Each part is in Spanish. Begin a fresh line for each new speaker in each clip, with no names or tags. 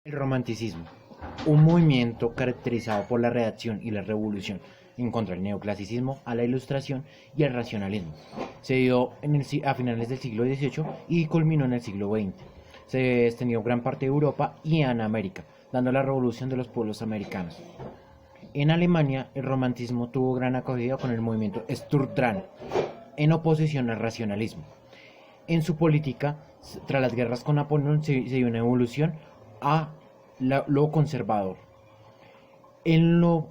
El romanticismo, un movimiento caracterizado por la reacción y la revolución en contra del neoclasicismo, a la ilustración y al racionalismo. Se dio a finales del siglo XVIII y culminó en el siglo XX. Se extendió gran parte de Europa y en América, dando la revolución de los pueblos americanos. En Alemania, el romanticismo tuvo gran acogida con el movimiento Sturm en oposición al racionalismo. En su política, tras las guerras con Napoleón, se dio una evolución a lo conservador. En lo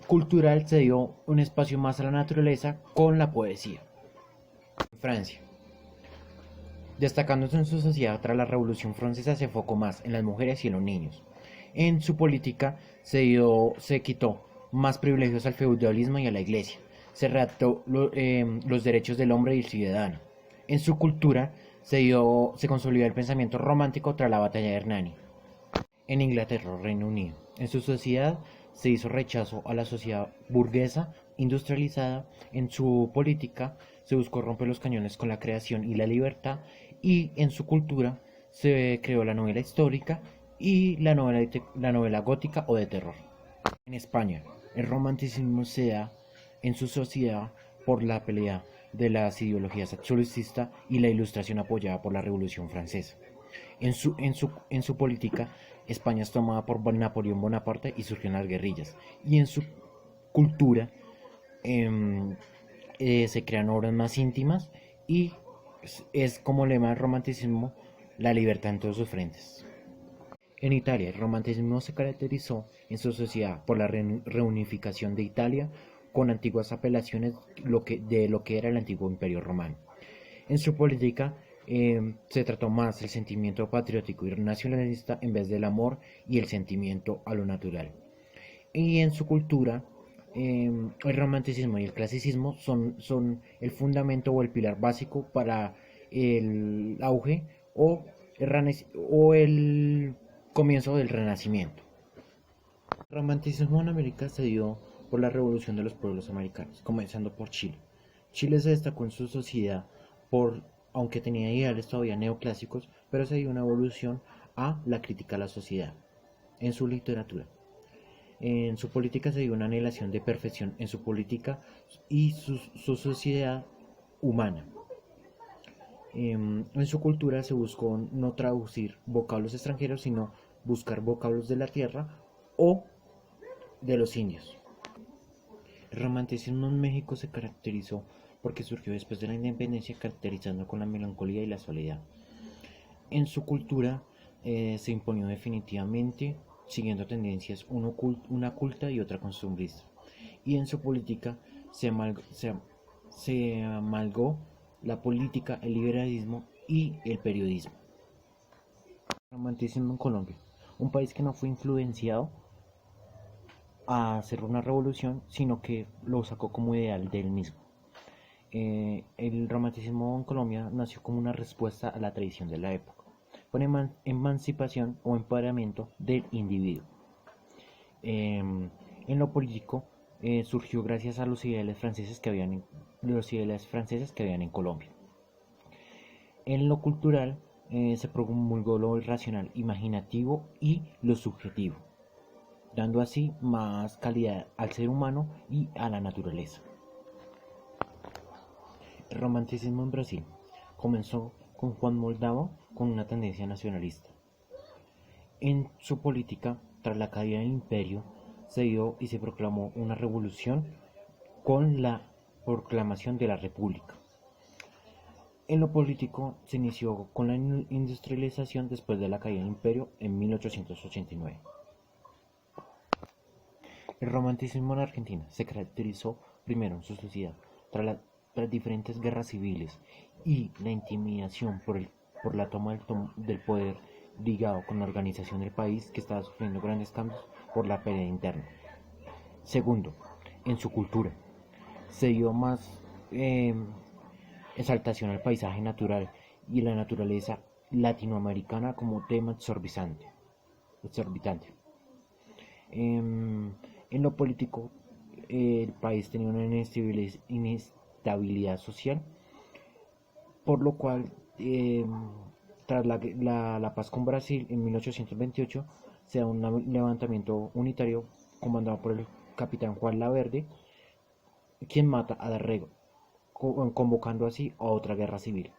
cultural se dio un espacio más a la naturaleza con la poesía. Francia. Destacándose en su sociedad tras la Revolución Francesa, se enfocó más en las mujeres y en los niños. En su política se quitó más privilegios al feudalismo y a la iglesia. Se redactó los derechos del hombre y el ciudadano. En su cultura se consolidó el pensamiento romántico tras la batalla de Hernani. En Inglaterra, Reino Unido. En su sociedad se hizo rechazo a la sociedad burguesa industrializada. En su política se buscó romper los cañones con la creación y la libertad. Y en su cultura se creó la novela histórica y la novela gótica o de terror. En España, el romanticismo se da en su sociedad por la pelea de las ideologías absolutistas y la ilustración apoyada por la Revolución Francesa. En su política, España es tomada por Napoleón Bonaparte y surgen las guerrillas. Y en su cultura eh, se crean obras más íntimas y es como lema del romanticismo la libertad en todos sus frentes. En Italia, el romanticismo se caracterizó en su sociedad por la reunificación de Italia con antiguas apelaciones de lo que era el antiguo imperio romano. En su política se trató más el sentimiento patriótico y nacionalista en vez del amor y el sentimiento a lo natural. Y en su cultura, el romanticismo y el clasicismo son el fundamento o el pilar básico para el auge o el comienzo del Renacimiento. El romanticismo en América se dio por la revolución de los pueblos americanos, comenzando por Chile. Chile se destacó en su sociedad por, aunque tenía ideales todavía neoclásicos, pero se dio una evolución a la crítica a la sociedad. En su literatura, en su política se dio una anhelación de perfección en su política y su sociedad humana. En su cultura se buscó no traducir vocablos extranjeros, sino buscar vocablos de la tierra o de los indios. El romanticismo en México se caracterizó porque surgió después de la independencia, caracterizando con la melancolía y la soledad. En su cultura se imponió definitivamente, siguiendo tendencias una culta y otra costumbrista. Y en su política se amalgó la política, el liberalismo y el periodismo. Romanticismo en Colombia, un país que no fue influenciado a hacer una revolución, sino que lo sacó como ideal del mismo. El romanticismo en Colombia nació como una respuesta a la tradición de la época, por emancipación o empoderamiento del individuo. En lo político, surgió gracias a los ideales franceses que habían en Colombia. En lo cultural, se promulgó lo irracional, imaginativo y lo subjetivo, dando así más calidad al ser humano y a la naturaleza. El romanticismo en Brasil comenzó con Juan Moldavo con una tendencia nacionalista. En su política, tras la caída del imperio, se dio y se proclamó una revolución con la proclamación de la República. En lo político, se inició con la industrialización después de la caída del imperio en 1889. El romanticismo en Argentina se caracterizó primero en su sociedad tras diferentes guerras civiles y la intimidación por la toma del poder ligado con la organización del país, que estaba sufriendo grandes cambios por la pelea interna. Segundo, en su cultura se dio más exaltación al paisaje natural y la naturaleza latinoamericana como tema exorbitante. En lo político, el país tenía una inestabilidad social, por lo cual, tras la paz con Brasil en 1828, se da un levantamiento unitario comandado por el capitán Juan Laverde, quien mata a Darrego, convocando así a otra guerra civil.